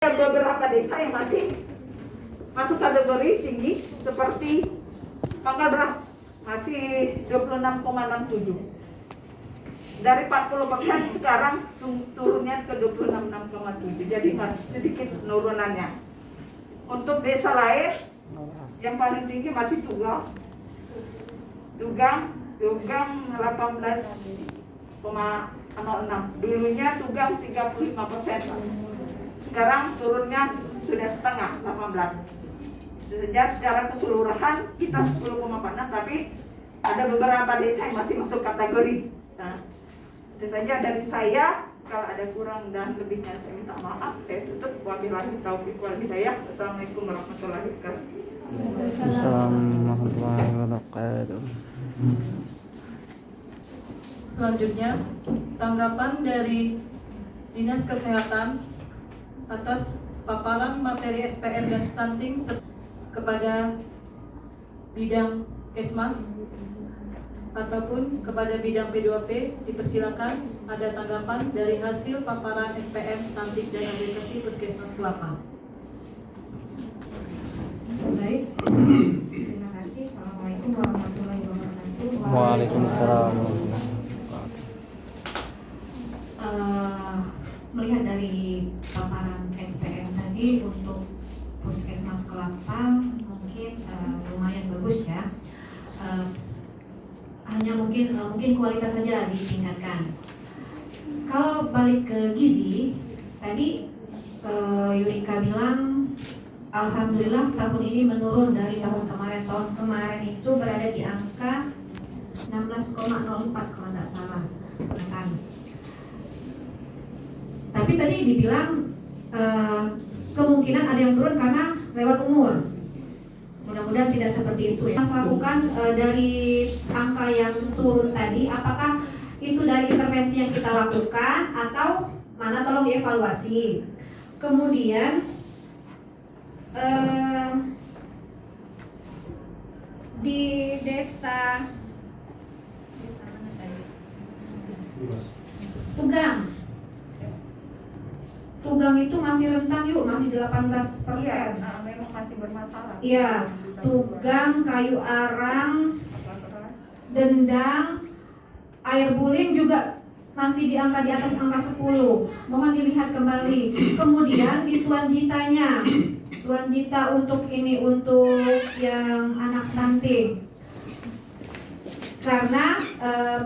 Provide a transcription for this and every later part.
Ada beberapa desa yang masih masuk kategori tinggi seperti Pangkal Beras masih 26,67. Dari 40% sekarang turunnya ke 26,7. Jadi masih sedikit penurunannya. Untuk desa lain yang paling tinggi masih Tugang 18,06. Dulunya Tugang 35%. Sekarang turunnya sudah setengah 18. Secara keseluruhan kita 10,46, tapi ada beberapa desa yang masih masuk kategori. Nah, itu saja dari saya. Kalau ada kurang dan lebihnya saya minta maaf. Saya tutup. Wabillahi taufiq wal hidayah. Assalamualaikum warahmatullahi wabarakatuh. Assalamualaikum warahmatullahi wabarakatuh. Selanjutnya, tanggapan dari Dinas Kesehatan atas paparan materi SPM dan stunting kepada bidang Kesmas ataupun kepada bidang P2P. Dipersilakan, ada tanggapan dari hasil paparan SPM, stunting dan aplikasi Puskesmas Kelapa. Baik, terima kasih. Assalamualaikum warahmatullahi wabarakatuh. Waalaikumsalam. Melihat dari paparan SPM tadi untuk Puskesmas Kelapa mungkin lumayan bagus ya. Hanya mungkin kualitas saja ditingkatkan. Kalau balik ke gizi tadi, Yurika bilang alhamdulillah tahun ini menurun dari tahun kemarin. Tahun kemarin itu berada di angka 16,04 kalau tidak salah. Tapi tadi dibilang kemungkinan ada yang turun karena lewat umur. Mudah-mudahan tidak seperti itu ya. Mas lakukan dari angka yang turun tadi, apakah itu dari intervensi yang kita lakukan atau mana, tolong dievaluasi. Kemudian di desa mana tadi? Tugang itu masih rentan yuk, masih 18%. Iya, memang masih bermasalah. Iya, Tugang, Kayu Arang, Dendang, Air Bulim juga masih di angka di atas angka 10. Mohon dilihat kembali. Kemudian di Tuan Jitanya, Tuan Jita untuk ini, untuk yang anak stunting. Karena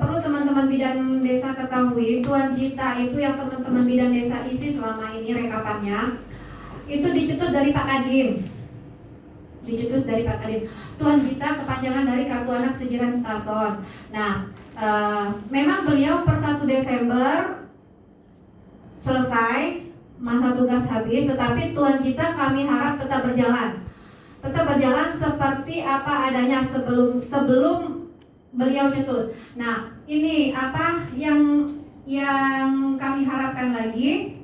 perlu teman-teman bidan desa ketahui, Tuan Jita itu yang teman-teman bidan desa isi selama ini rekapannya, itu dicetus dari Pak Kadin. Tuan Jita kepanjangan dari Kartu Anak Sejiran Stason. Nah, memang beliau per 1 Desember selesai masa tugas habis, tetapi Tuan Jita kami harap tetap berjalan seperti apa adanya sebelum beliau cetus. Nah, ini apa yang kami harapkan lagi,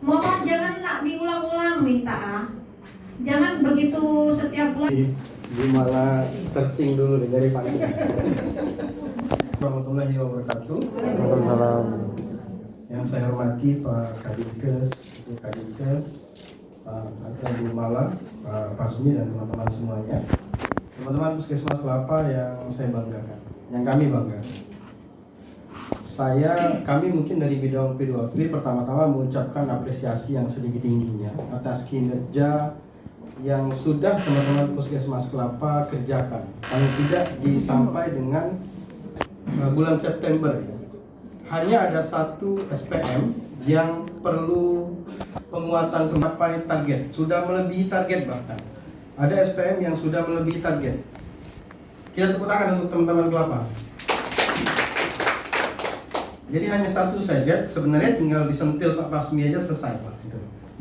mohon jangan nak diulang-ulang, minta jangan begitu setiap bulan. Malah searching dulu dari Pak. Warahmatullahi wabarakatuh. Waalaikumsalam. Yang saya hormati Pak Kadinkes, Ibu Kadinkes, Pak Bu Mala, Pak Pasmi dan teman-teman semuanya. Teman-teman Puskesmas Kelapa yang saya banggakan, yang kami banggakan. Kami mungkin dari bidang P2P pertama-tama mengucapkan apresiasi yang sedikit-tingginya atas kinerja yang sudah teman-teman Puskesmas Kelapa kerjakan. Paling tidak sampai dengan bulan September ya. Hanya ada satu SPM yang perlu penguatan mencapai target, sudah melebihi target bahkan. Ada SPM yang sudah melebihi target. Kita tepuk tangan untuk teman-teman Kelapa. Jadi hanya satu saja, sebenarnya tinggal disentil Pak Pasmi aja selesai Pak.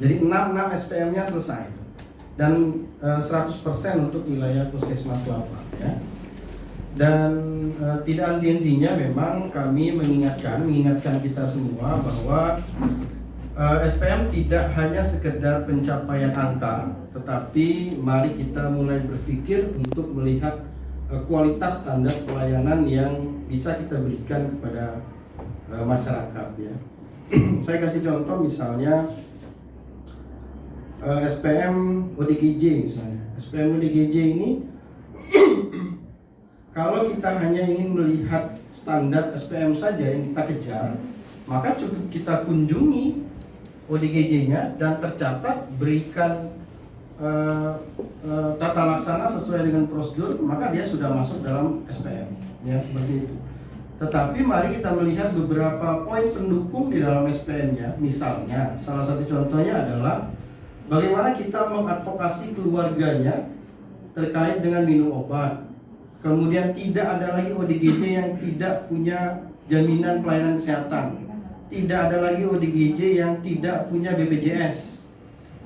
Jadi 6 SPM-nya selesai. Dan 100% untuk wilayah Puskesmas Kelapa. Ya. Dan tidak henti-hentinya memang kami mengingatkan kita semua bahwa SPM tidak hanya sekedar pencapaian angka, tetapi mari kita mulai berpikir untuk melihat kualitas standar pelayanan yang bisa kita berikan kepada masyarakat ya. Saya kasih contoh misalnya SPM ODGJ misalnya. SPM ODGJ ini kalau kita hanya ingin melihat standar SPM saja yang kita kejar, maka cukup kita kunjungi ODGJ-nya dan tercatat, berikan tata laksana sesuai dengan prosedur, maka dia sudah masuk dalam SPM, ya seperti itu. Tetapi mari kita melihat beberapa poin pendukung di dalam SPM-nya. Misalnya, salah satu contohnya adalah bagaimana kita mengadvokasi keluarganya terkait dengan minum obat. Kemudian tidak ada lagi ODGJ yang tidak punya jaminan pelayanan kesehatan. Tidak ada lagi ODGJ yang tidak punya BPJS.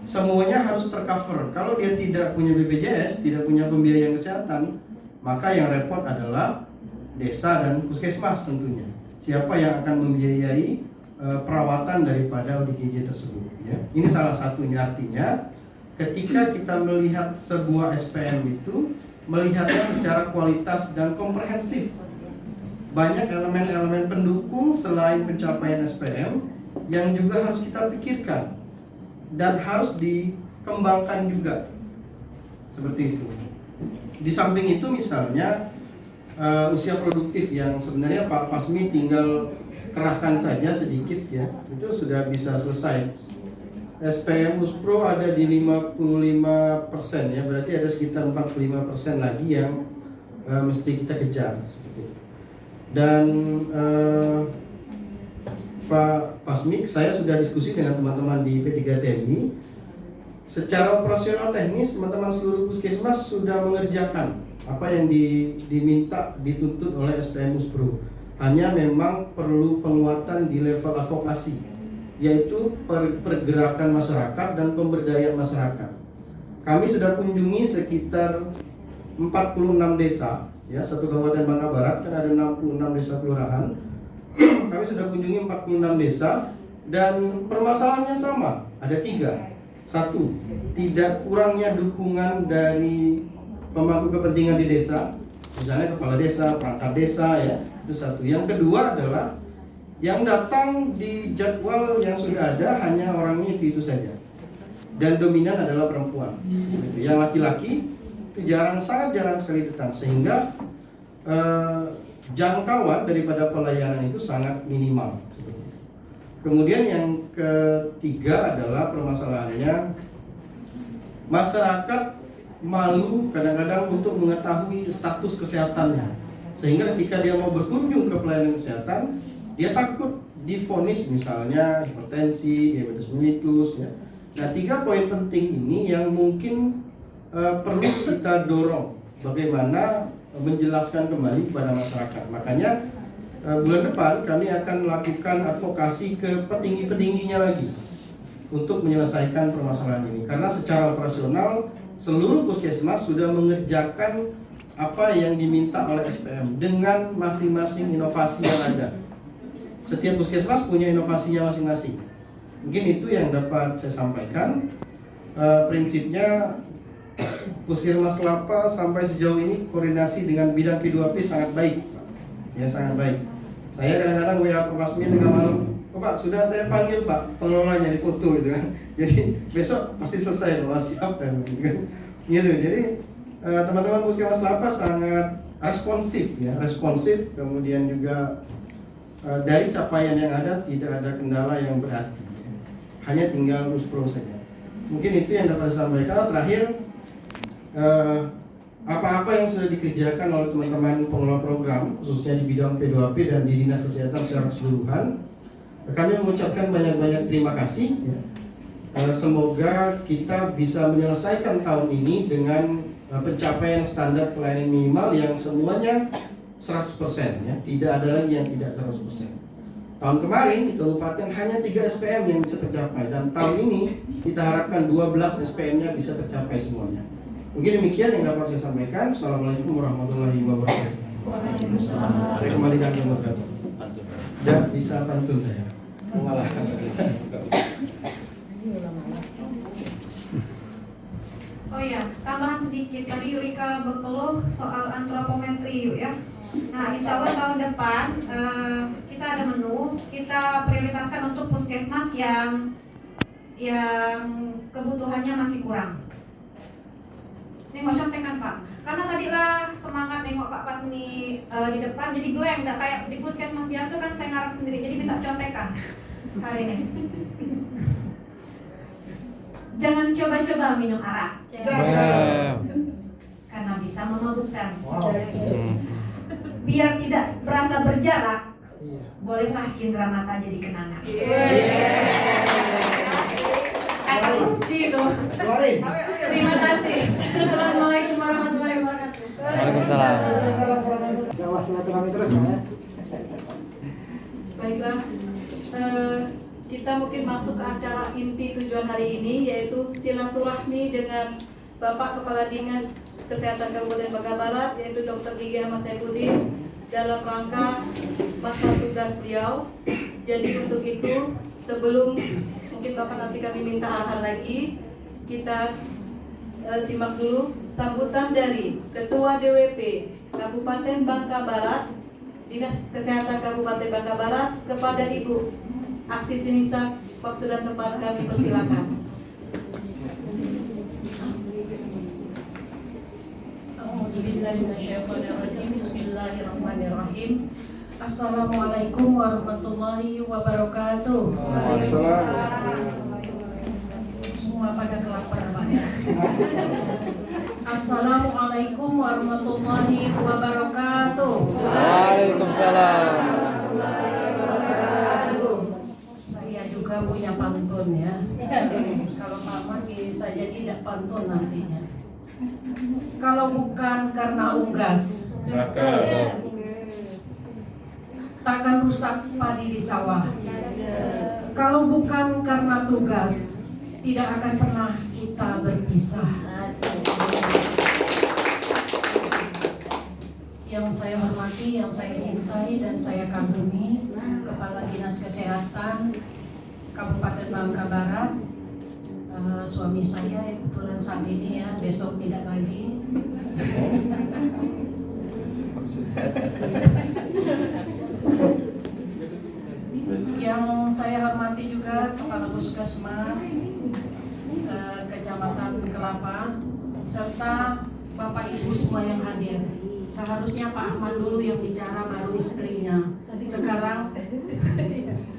Semuanya harus tercover. Kalau dia tidak punya BPJS, tidak punya pembiayaan kesehatan, maka yang repot adalah desa dan puskesmas tentunya. Siapa yang akan membiayai perawatan daripada ODGJ tersebut, ya. Ini salah satunya. Artinya ketika kita melihat sebuah SPM itu, melihatnya secara kualitas dan komprehensif. Banyak elemen-elemen pendukung selain pencapaian SPM yang juga harus kita pikirkan dan harus dikembangkan juga. Seperti itu. Di samping itu misalnya usia produktif yang sebenarnya Pak Pasmi tinggal kerahkan saja sedikit, ya, itu sudah bisa selesai. SPM Uspro ada di 55%, ya, berarti ada sekitar 45% lagi yang mesti kita kejar. Dan Pak Pasmi, saya sudah diskusi dengan teman-teman di P3TMI. Secara operasional teknis, teman-teman seluruh puskesmas sudah mengerjakan apa yang diminta, dituntut oleh SPM Uspro. Hanya memang perlu penguatan di level advokasi, yaitu pergerakan masyarakat dan pemberdayaan masyarakat. Kami sudah kunjungi sekitar 46 desa, ya, satu Kabupaten Bangka Barat kan ada 66 desa kelurahan. Kami sudah kunjungi 46 desa dan permasalahannya sama, ada 3. Satu, tidak kurangnya dukungan dari pemangku kepentingan di desa, misalnya kepala desa, perangkat desa, ya, itu satu. Yang kedua adalah yang datang di jadwal yang sudah ada hanya orangnya itu saja, dan dominan adalah perempuan. Yang laki-laki itu sangat jarang sekali datang, sehingga jangkauan daripada pelayanan itu sangat minimal. Kemudian yang ketiga adalah permasalahannya masyarakat malu kadang-kadang untuk mengetahui status kesehatannya, sehingga ketika dia mau berkunjung ke pelayanan kesehatan, dia takut divonis misalnya hipertensi, diabetes mellitus, ya. Nah, 3 poin penting ini yang mungkin perlu kita dorong bagaimana menjelaskan kembali kepada masyarakat. Makanya bulan depan kami akan melakukan advokasi ke petinggi-petingginya lagi untuk menyelesaikan permasalahan ini. Karena secara operasional seluruh puskesmas sudah mengerjakan apa yang diminta oleh SPM dengan masing-masing inovasi yang ada. Setiap puskesmas punya inovasinya masing-masing. Mungkin itu yang dapat saya sampaikan. Prinsipnya Puskesmas Kelapa sampai sejauh ini koordinasi dengan bidang P2P sangat baik, Pak. Ya, sangat baik. Saya kadang-kadang WA Pak Pasmi tengah malam, "Oh, Pak, sudah saya panggil Pak pengelolanya di foto," gitu kan. Jadi besok pasti selesai, Pak, siap kan, gitu kan. Gitu. Jadi teman-teman Puskesmas Kelapa sangat responsif, ya, responsif. Kemudian juga dari capaian yang ada tidak ada kendala yang berarti, ya. Hanya tinggal Uspro saja. Mungkin itu yang dapat saya sampaikan. Terakhir, apa-apa yang sudah dikerjakan oleh teman-teman pengelola program, khususnya di bidang P2P dan di Dinas Kesehatan secara keseluruhan, kami mengucapkan banyak-banyak terima kasih, ya. Semoga kita bisa menyelesaikan tahun ini dengan pencapaian standar pelayanan minimal yang semuanya 100%, ya. Tidak ada lagi yang tidak 100%. Tahun kemarin di kabupaten hanya 3 SPM yang bisa tercapai, dan tahun ini kita harapkan 12 SPM-nya bisa tercapai semuanya. Mungkin demikian yang dapat saya sampaikan. Assalamualaikum warahmatullahi wabarakatuh. Saya kembalikan ke moderator. Dan bisa pantun saya. Mengalahkan. Oh iya, tambahan sedikit. Tadi Yurika berkeluh soal antropometri, yuk, ya. Nah, insya Allah tahun depan kita ada menu. Kita prioritaskan untuk puskesmas yang yang kebutuhannya masih kurang. Nengok contekan Pak, karena tadilah semangat nengok Pak Pasmi di depan jadi blank, nggak kayak di puskesmas biasa kan saya ngarep sendiri, jadi minta contekan hari ini. Jangan coba-coba minum arak, karena bisa memabukkan. Biar tidak berasa berjarak, bolehlah cindera mata jadi kenangan. Kata kunci itu. Terima kasih. Assalamualaikum warahmatullahi wabarakatuh. Waalaikumsalam. Jawa silaturahmi terus ya. Baiklah, kita mungkin masuk ke acara inti tujuan hari ini, yaitu silaturahmi dengan Bapak Kepala Dinas Kesehatan Kabupaten Bangka Barat, yaitu Dr. Gigi Ahmad Saifuddin, dalam rangka masa tugas beliau. Jadi untuk itu, sebelum mungkin Bapak nanti kami minta arahan lagi, kita simak dulu sambutan dari Ketua DWP Kabupaten Bangka Barat, Dinas Kesehatan Kabupaten Bangka Barat, kepada Ibu Aksiti Nisa. Waktu dan tempat kami persilakan. A'udzubillahiminasyaitonirrajim. Bismillahirrahmanirrahim. Assalamualaikum warahmatullahi wabarakatuh. Semua pada kelaparan Pak ya. Assalamualaikum warahmatullahi wabarakatuh. Waalaikumsalam. Saya juga punya pantun ya. Kalau Mama bisa jadi tidak pantun nantinya. Kalau bukan karena unggas, takkan rusak padi di sawah. Kalau bukan karena tugas, tidak akan pernah kita berpisah. Yang saya hormati, yang saya cintai dan saya kagumi, Kepala Dinas Kesehatan Kabupaten Bangka Barat, suami saya yang kebetulan saat ini ya, besok tidak lagi. Yang saya hormati juga Kepala Puskesmas Kecamatan Kelapa, serta Bapak Ibu semua yang hadir. Seharusnya Pak Ahmad dulu yang bicara, baru istrinya. Sekarang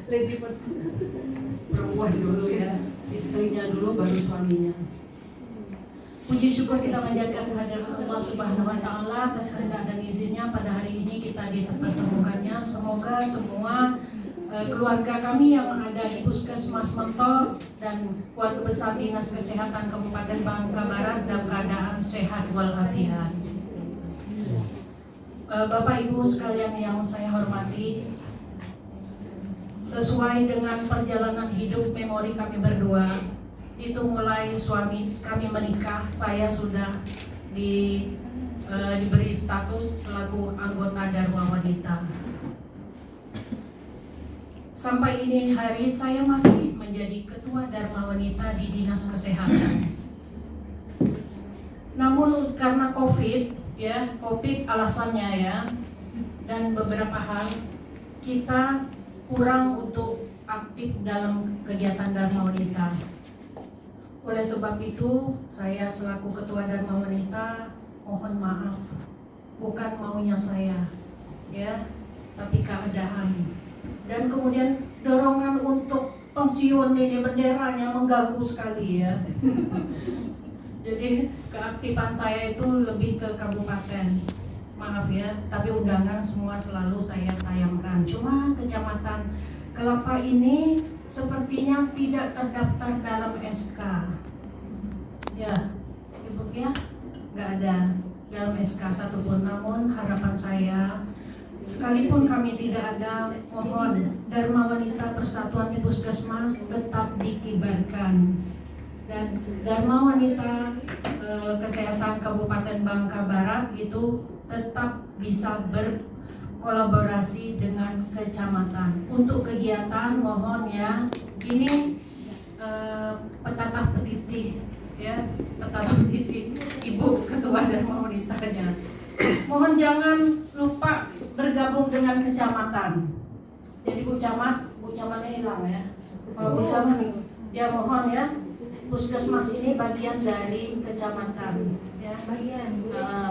lady first, perempuan dulu ya, istrinya dulu baru suaminya. Puji syukur kita menjadikan kehadiran Allah Subhanahu wa Ta'ala atas kehendak dan izinnya pada hari ini kita dipertemukannya. Semoga semua keluarga kami yang ada di Puskesmas Mentol dan keluarga besar Dinas Kesehatan Kabupaten Bangka Barat dalam keadaan sehat walafiat. Bapak Ibu sekalian yang saya hormati, sesuai dengan perjalanan hidup memori kami berdua, itu mulai suami kami menikah, saya sudah diberi status selaku anggota Dharma Wanita. Sampai ini hari saya masih menjadi ketua Dharma Wanita di Dinas Kesehatan. Namun karena COVID alasannya ya, dan beberapa hal kita kurang untuk aktif dalam kegiatan Dharma Wanita. Oleh sebab itu, saya selaku ketua Dharma Wanita mohon maaf, bukan maunya saya, ya, tapi keadaan. Dan kemudian dorongan untuk pensiun ini benderanya mengganggu sekali ya. Jadi keaktifan saya itu lebih ke kabupaten. Maaf ya, tapi undangan semua selalu saya tayangkan. Cuma Kecamatan Kelapa ini sepertinya tidak terdaftar dalam SK. Ya, Ibu ya, nggak ada dalam SK satupun. Namun harapan saya, sekalipun kami tidak ada, mohon Dharma Wanita Persatuan di Puskesmas tetap dikibarkan. Dan Dharma Wanita Kesehatan Kabupaten Bangka Barat itu tetap bisa berkolaborasi dengan kecamatan. Untuk kegiatan mohon ya, ini petatah petitih ya, petatah petitih Ibu Ketua Dharma Wanitanya. Mohon jangan lupa bergabung dengan kecamatan. Jadi Bu Camatnya hilang ya. Kalau Bu Camat Ya mohon ya, puskesmas ini bagian dari kecamatan, ya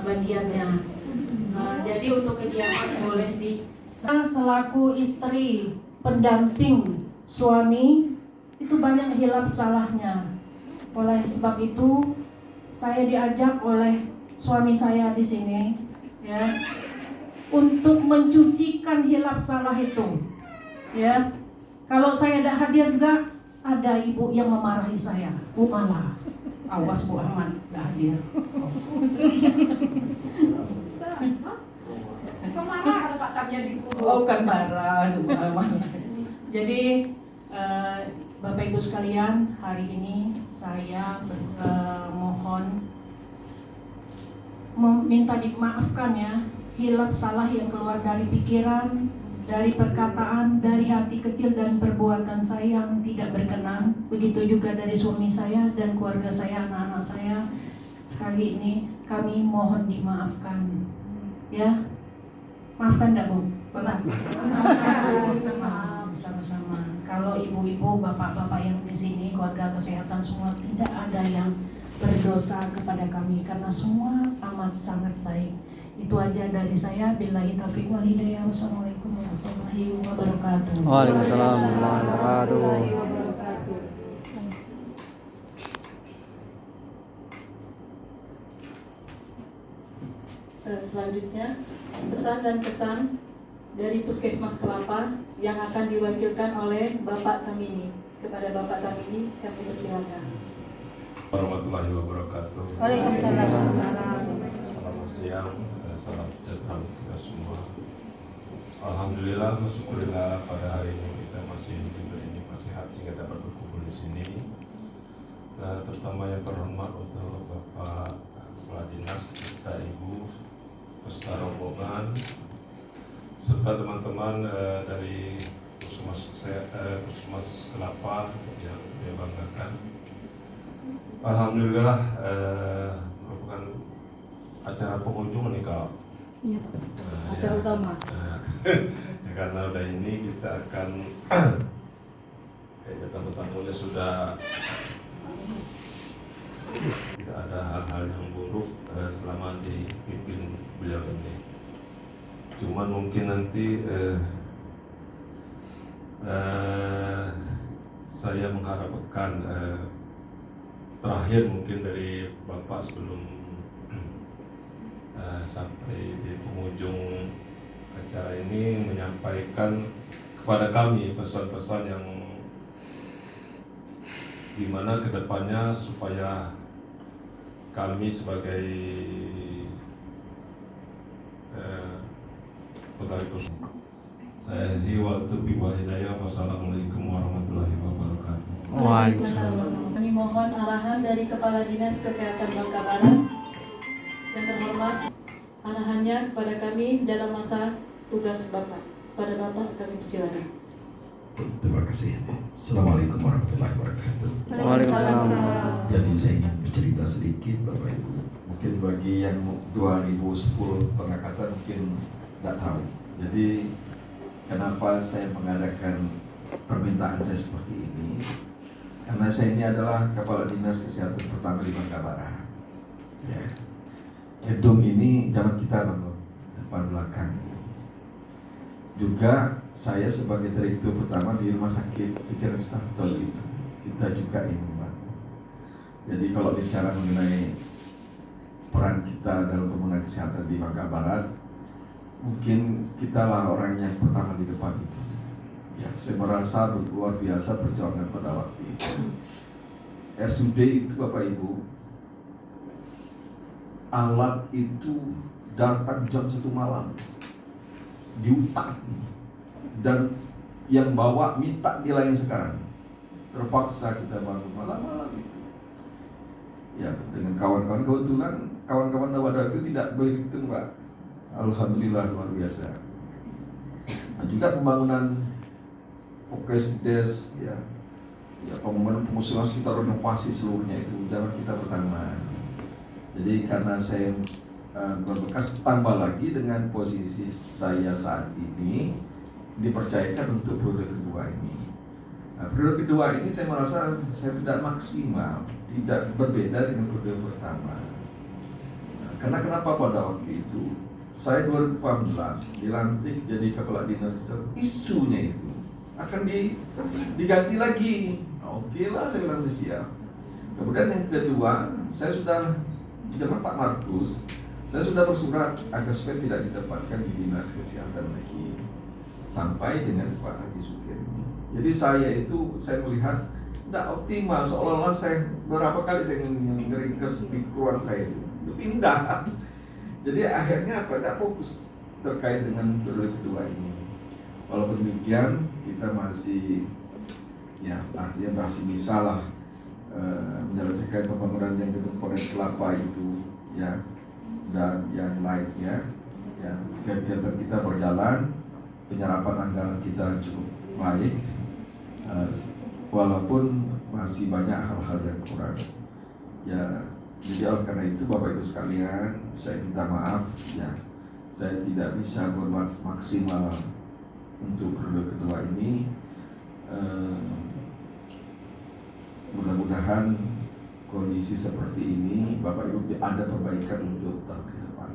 bagiannya. Jadi untuk kegiatan boleh saya selaku istri pendamping suami itu banyak hilap salahnya. Oleh sebab itu saya diajak oleh suami saya di sini, ya, untuk mencucikan hilap salah itu, ya. Kalau saya tidak hadir juga ada ibu yang memarahi saya. Malah, awas Bu Ahmad tidak hadir. Kemana ada Pak Tamnya di Oh kan marah. Jadi Bapak Ibu sekalian, hari ini saya mohon meminta dimaafkan ya, hilap salah yang keluar dari pikiran, dari perkataan, dari hati kecil dan perbuatan saya yang tidak berkenan. Begitu juga dari suami saya dan keluarga saya, anak-anak saya. Sekali ini kami mohon dimaafkan. Ya, maafkan enggak Bu? Bapak? Maaf, sama-sama. Kalau ibu-ibu, bapak-bapak yang di sini, keluarga kesehatan semua tidak ada yang berdosa kepada kami karena semua amat sangat baik. Itu aja dari saya. Billahi taufiq wal hidayah. Wassalamualaikum warahmatullahi wabarakatuh. Waalaikumsalam warahmatullahi wabarakatuh. Selanjutnya, pesan dan kesan dari Puskesmas Kelapa yang akan diwakilkan oleh Bapak Tamini. Kepada Bapak Tamini, kami persilakan. Warahmatullahi wabarakatuh. Waalaikumsalam. Selamat siang, salam sejahtera untuk kita semua. Alhamdulillah, bersyukurillah pada hari ini kita masih diberi nikmat sehat sehingga dapat berkumpul di sini. Terutama yang terhormat untuk Bapak Kepala Dinas, kita Ibu, peserta rombongan, serta teman-teman dari Puskesmas Kelapa yang saya banggakan. Alhamdulillah merupakan acara penghujung nih Kak. Ya, acara utama. Ya, karena udah ini kita akan tamu-tamunya sudah tidak ada hal-hal yang buruk selama dipimpin beliau ini. Cuman mungkin nanti saya mengharapkan terakhir mungkin dari Bapak sebelum sampai di penghujung acara ini menyampaikan kepada kami pesan-pesan yang gimana kedepannya supaya kami sebagai pegawai puskesmas. Saya hiwal tubi wal hidayah. Wassalamualaikum warahmatullahi wabarakatuh. Waalaikumsalam. Kami mohon arahan dari Kepala Dinas Kesehatan Bangka Barat yang terhormat, arahannya kepada kami dalam masa tugas Bapak. Pada Bapak kami persilakan. Terima kasih. Assalamualaikum warahmatullahi wabarakatuh. Waalaikumsalam. Jadi saya ingin bercerita sedikit Bapak Ibu. Mungkin bagi yang 2010 pengangkatan mungkin tidak tahu. Jadi kenapa saya mengadakan permintaan saya seperti ini? Karena saya ini adalah Kepala Dinas Kesehatan pertama di Bangka Barat. Ya. Gedung ini zaman kita bangun depan belakang. Juga saya sebagai direktur pertama di Rumah Sakit Sejarah Starjol itu, kita juga yang membangun. Jadi kalau bicara mengenai peran kita dalam pembangunan kesehatan di Bangka Barat, mungkin kita lah orang yang pertama di depan itu. Ya, saya merasa luar biasa perjuangan pada waktu itu. RSUD itu Bapak Ibu, alat itu datang jam 1 malam di hutan, dan yang bawa minta nilainya sekarang. Terpaksa kita bangun malam-malam itu. Ya, dengan kawan-kawan, kebetulan kawan-kawan pada itu tidak berhitung Pak. Alhamdulillah luar biasa. Nah, juga pembangunan Pokesdes, ya pembangunan pengusulan sekitar renovasi seluruhnya itu zaman kita pertama. Jadi karena saya berbekas, tambah lagi dengan posisi saya saat ini dipercayakan untuk periode kedua ini. Nah, periode kedua ini saya merasa saya tidak maksimal, tidak berbeda dengan periode pertama. Nah, karena kenapa pada waktu itu saya 2018 dilantik jadi kepala dinas, isunya itu akan diganti lagi. Oke lah, saya bilang saya siap. Kemudian yang kedua, saya sudah zaman Pak Markus, saya sudah bersurat agar supaya tidak ditempatkan di dinas kesehatan lagi sampai dengan Pak Haji Sukirmi. Jadi saya melihat tidak optimal, seolah-olah saya berapa kali saya ngeringkes di ruang saya itu pindah. Jadi akhirnya tidak fokus terkait dengan periode kedua ini. Walaupun demikian kita masih artinya masih bisa lah menyelesaikan pembangunan yang gedung Pondok Kelapa itu dan yang lainnya. Kegiatan kita berjalan, penyerapan anggaran kita cukup baik, walaupun masih banyak hal-hal yang kurang. Jadi oleh karena itu Bapak Ibu sekalian, saya minta maaf saya tidak bisa berbuat maksimal untuk periode kedua ini. Mudah-mudahan kondisi seperti ini Bapak Ibu ada perbaikan untuk tahun ke depan.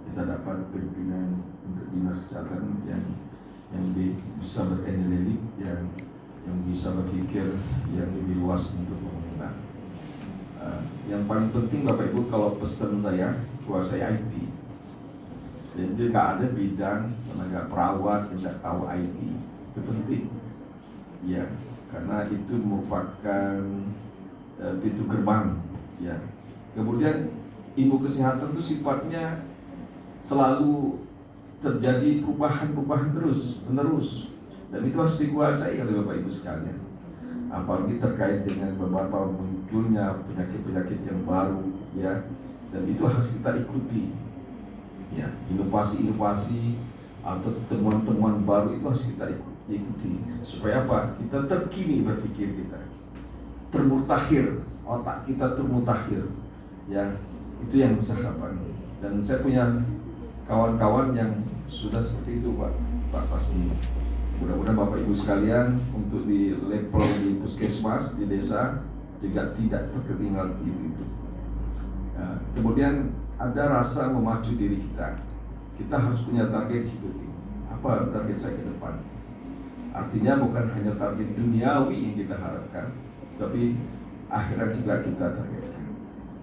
Kita dapat pimpinan untuk dinas kesehatan yang lebih bisa berenergi, yang bisa berpikir yang lebih luas untuk pembangunan. Yang paling penting Bapak Ibu, kalau pesan saya, kuasai IT. Jadi tidak ada bidang tenaga perawat yang tidak tahu IT. Itu penting. Karena itu merupakan pintu gerbang. Kemudian ilmu kesehatan itu sifatnya selalu terjadi perubahan terus menerus, dan itu harus dikuasai oleh Bapak Ibu sekalian. Apalagi terkait dengan beberapa munculnya penyakit-penyakit yang baru, dan itu harus kita ikuti. Inovasi-inovasi atau temuan-temuan baru itu harus kita ikuti. Supaya apa? Kita terkini berpikir kita, termutakhir, otak kita termutakhir. Itu yang saya harapkan. Dan saya punya kawan-kawan yang sudah seperti itu, Pak Pasmi. Mudah-mudahan Bapak Ibu sekalian untuk di level di puskesmas, di desa juga tidak terketinggalan itu. Kemudian ada rasa memacu diri kita. Kita harus punya target hidup ini. Apa target saya ke depan? Artinya bukan hanya target duniawi yang kita harapkan, tapi akhirat juga kita targetkan.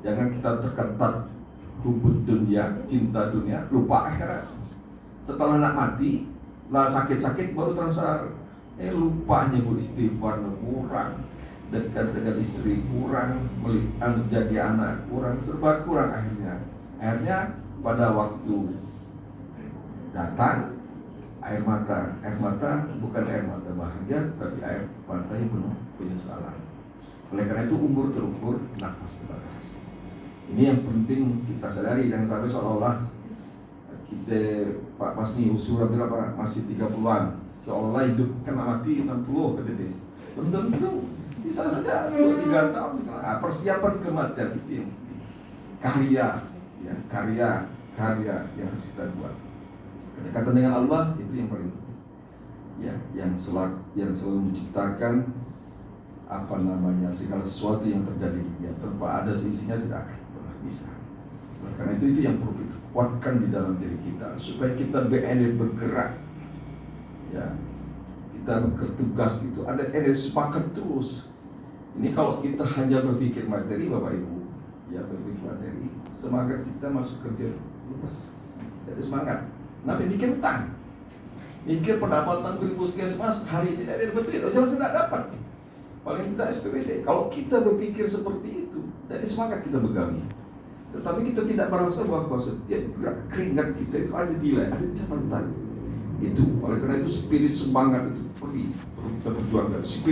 Jangan kita terkentat hubud dunia, cinta dunia, lupa akhirat. Setelah nak mati, lah sakit-sakit baru terasa lupanya istighfar kurang, dekat dengan istri kurang, menjadi anak kurang, serba kurang akhirnya pada waktu datang air mata bukan air mata bahagia, tapi air mata yang penuh penyesalan. Oleh karena itu umur terukur, nafas terbatas. Ini yang penting kita sadari, jangan sampai seolah-olah kita Pak Pasmi usia berapa masih 30-an, seolah hidup kan mati 60 ke dede. Belum tentu, bisa saja 2-3 tahun. Persiapan kematian itu yang penting. Karya yang harus kita buat. Kedekatan dengan Allah itu yang paling penting. Yang selalu menciptakan segala sesuatu yang terjadi di dunia tanpa ada sisinya tidak akan pernah bisa. Oleh karena itu yang perlu kita kuatkan di dalam diri kita supaya kita bergerak. Kita bertugas itu ada energi sepakat terus. Ini kalau kita hanya berpikir materi Bapak Ibu, berpikir materi, semangat kita masuk kerja lepas. Jadi semangat. Tapi mikir utang, mikir pendapatan di puskesmas hari ini tidak dapat duit, jelas tidak dapat. Paling tidak SPBD. Kalau kita berpikir seperti itu, dari semangat kita begawi. Tetapi kita tidak merasa bahwa setiap gerak keringat kita itu ada nilai, ada catatan. Itu oleh karena itu spirit semangat itu perlu kita perjuangkan. Spirit